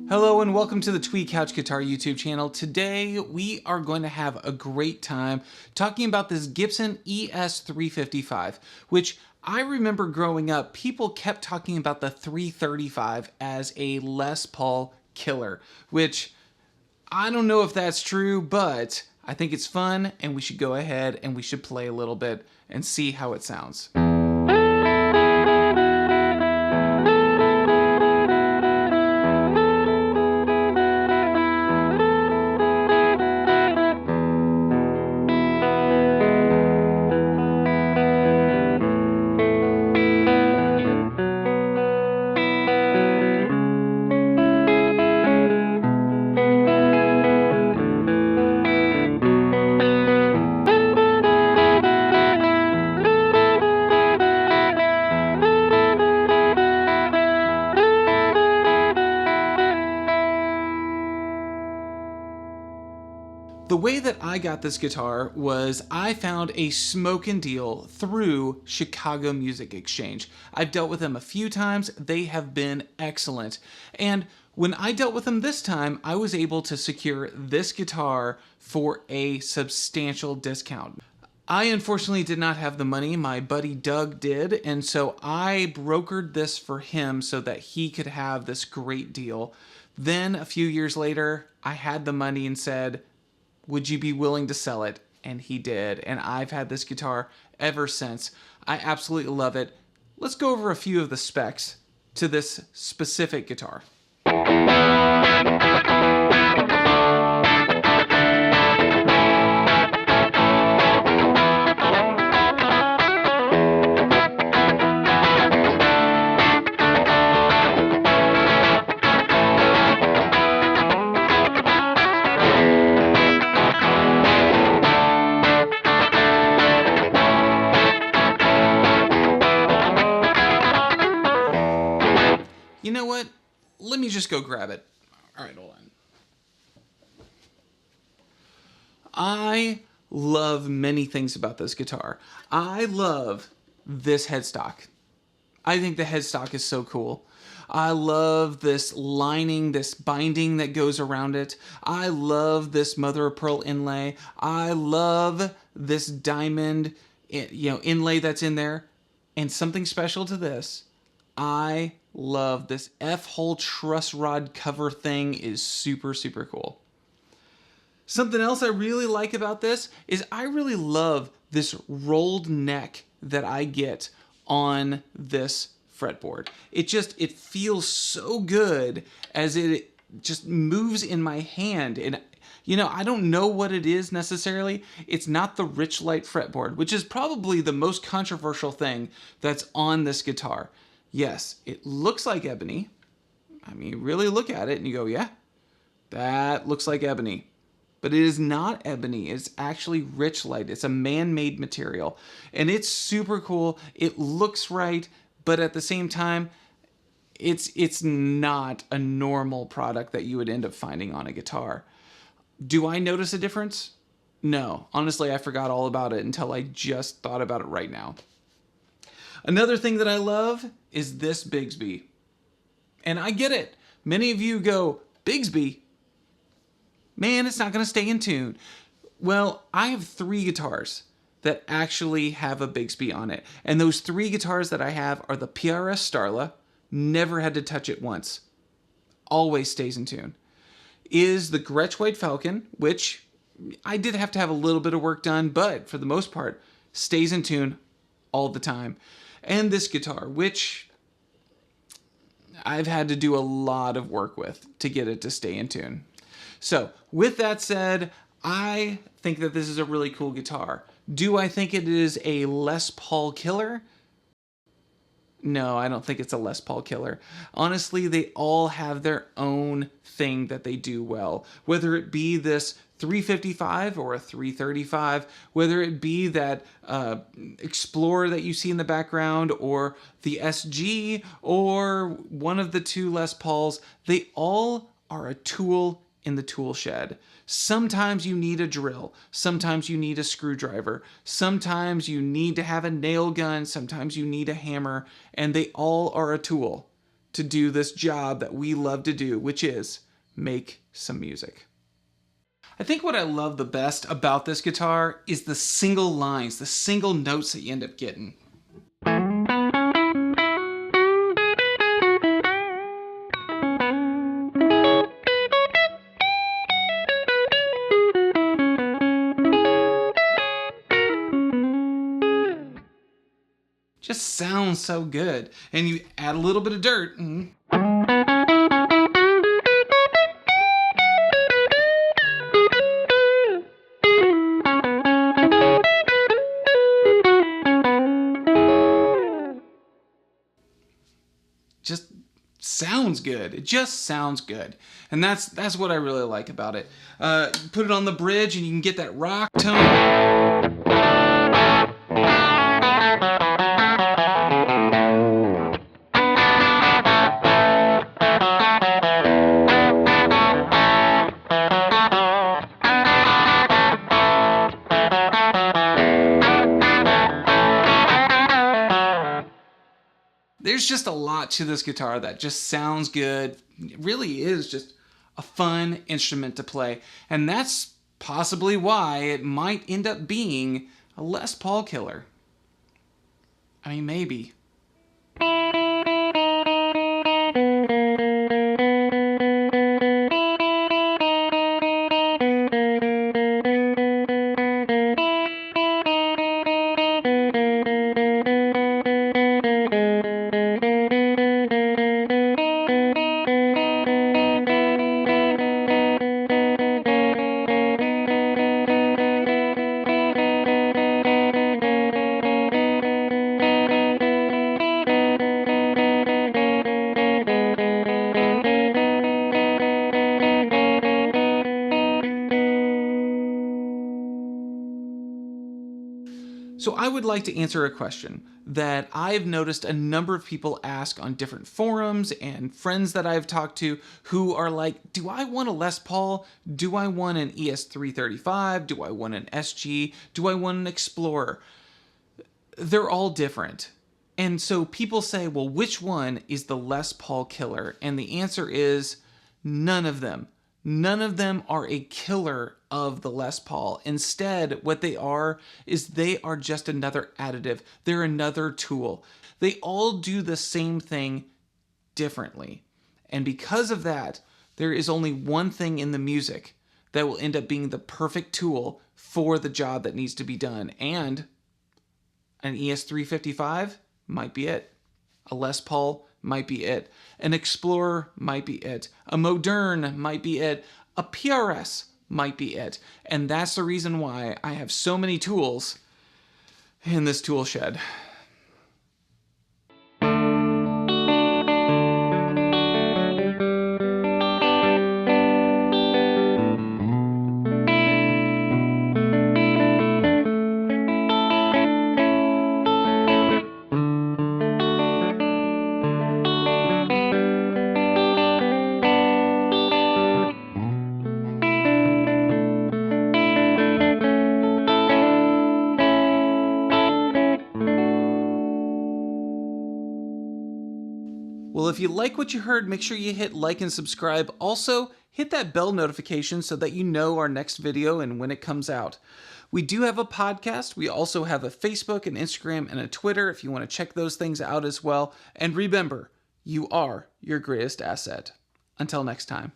Hello and welcome to the Tweed Couch Guitar YouTube channel. Today we are going to have a great time talking about this Gibson ES355, which I remember growing up, people kept talking about the 335 as a Les Paul killer, which I don't know if that's true, but I think it's fun and we should go ahead and we should play a little bit and see how it sounds. The way that I got this guitar was I found a smokin' deal through Chicago Music Exchange. I've dealt with them a few times. They have been excellent. And when I dealt with them this time, I was able to secure this guitar for a substantial discount. I unfortunately did not have the money. My buddy Doug did, and so I brokered this for him so that he could have this great deal. Then a few years later, I had the money and said, would you be willing to sell it? And he did. And I've had this guitar ever since. I absolutely love it. Let's go over a few of the specs to this specific guitar. You know what? Let me just go grab it. All right, hold on. I love many things about this guitar. I love this headstock. I think the headstock is so cool. I love this lining, this binding that goes around it. I love this mother of pearl inlay. I love this diamond, inlay that's in there. And something special to this, I love this F-hole truss rod cover thing is super, super cool. Something else I really like about this is I really love this rolled neck that I get on this fretboard. It feels so good as it just moves in my hand. And I don't know what it is necessarily. It's not the rich light fretboard, which is probably the most controversial thing that's on this guitar. Yes, it looks like ebony. I mean, you really look at it and you go, yeah, that looks like ebony. But it is not ebony. It's actually rich light. It's a man-made material. And it's super cool. It looks right, but at the same time, it's not a normal product that you would end up finding on a guitar. Do I notice a difference? No. Honestly, I forgot all about it until I just thought about it right now. Another thing that I love is this Bigsby. And I get it. Many of you go, Bigsby? Man, it's not going to stay in tune. Well, I have 3 guitars that actually have a Bigsby on it. And those 3 guitars that I have are the PRS Starla. Never had to touch it once. Always stays in tune. Is the Gretsch White Falcon, which I did have to have a little bit of work done, but for the most part, stays in tune all the time. And this guitar, which I've had to do a lot of work with to get it to stay in tune. So with that said, I think that this is a really cool guitar. Do I think it is a Les Paul killer? No, I don't think it's a Les Paul killer. Honestly, they all have their own thing that they do well. Whether it be this 355 or a 335, whether it be that Explorer that you see in the background or the SG or one of the 2 Les Pauls, they all are a tool in the tool shed. Sometimes you need a drill. Sometimes you need a screwdriver. Sometimes you need to have a nail gun. Sometimes you need a hammer, and they all are a tool. to do this job that we love to do, which is make some music. I think what I love the best about this guitar is the single lines, the single notes that you end up getting. Just sounds so good. And you add a little bit of dirt. Just sounds good. It just sounds good. And that's what I really like about it. Put it on the bridge and you can get that rock tone. There's just a lot to this guitar that just sounds good. It really is just a fun instrument to play. And that's possibly why it might end up being a Les Paul killer. I mean, maybe. So I would like to answer a question that I've noticed a number of people ask on different forums and friends that I've talked to who are like, do I want a Les Paul? Do I want an ES355? Do I want an SG? Do I want an Explorer? They're all different. And so people say, well, which one is the Les Paul killer? And the answer is none of them. None of them are a killer of the Les Paul. Instead, what they are is they are just another additive. They're another tool. They all do the same thing differently. And because of that, there is only one thing in the music that will end up being the perfect tool for the job that needs to be done. And an ES355 might be it. A Les Paul might be it. An Explorer might be it. A Modern might be it. A PRS might be it. And that's the reason why I have so many tools in this tool shed. Well, if you like what you heard, make sure you hit like and subscribe. Also, hit that bell notification so that you know our next video and when it comes out. We do have a podcast. We also have a Facebook, an Instagram, and a Twitter if you want to check those things out as well. And remember, you are your greatest asset. Until next time.